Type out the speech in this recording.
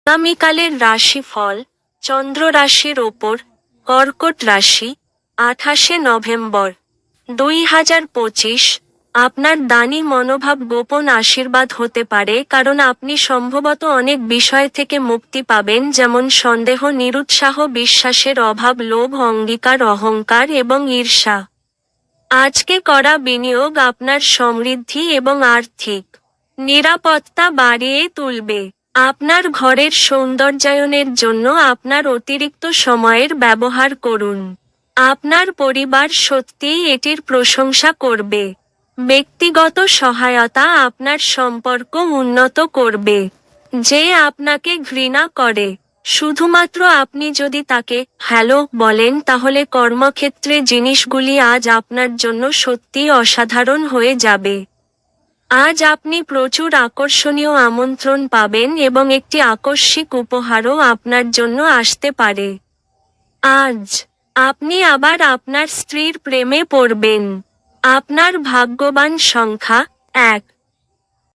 আগামীকালের রাশিফল চন্দ্র রাশির ওপর কর্কট রাশি 28শে নভেম্বর 2025। আপনার দানি মনোভাব গোপন আশীর্বাদ হতে পারে, কারণ আপনি সম্ভবত অনেক বিষয় থেকে মুক্তি পাবেন, যেমন সন্দেহ, নিরুৎসাহ, বিশ্বাসের অভাব, লোভ, অঙ্গীকার, অহংকার এবং ঈর্ষা। আজকে করা বিনিয়োগ আপনার সমৃদ্ধি এবং আর্থিক নিরাপত্তা বাড়িয়ে তুলবে। আপনার ঘরের সৌন্দর্যায়নের জন্য আপনার অতিরিক্ত সময়ের ব্যবহার করুন। আপনার পরিবার সত্যিই এটির প্রশংসা করবে। ব্যক্তিগত সহায়তা আপনার সম্পর্ক উন্নত করবে। যে আপনাকে ঘৃণা করে, শুধুমাত্র আপনি যদি তাকে হ্যালো বলেন, তাহলে কর্মক্ষেত্রে জিনিসগুলি আজ আপনার জন্য সত্যিই অসাধারণ হয়ে যাবে। আজ আপনি প্রচুর আকর্ষণীয় আমন্ত্রণ পাবেন এবং একটি আকস্মিক উপহারও আপনার জন্য আসতে পারে। আজ আপনি আবার আপনার স্ত্রীর প্রেমে পড়বেন। আপনার ভাগ্যবান সংখ্যা 1।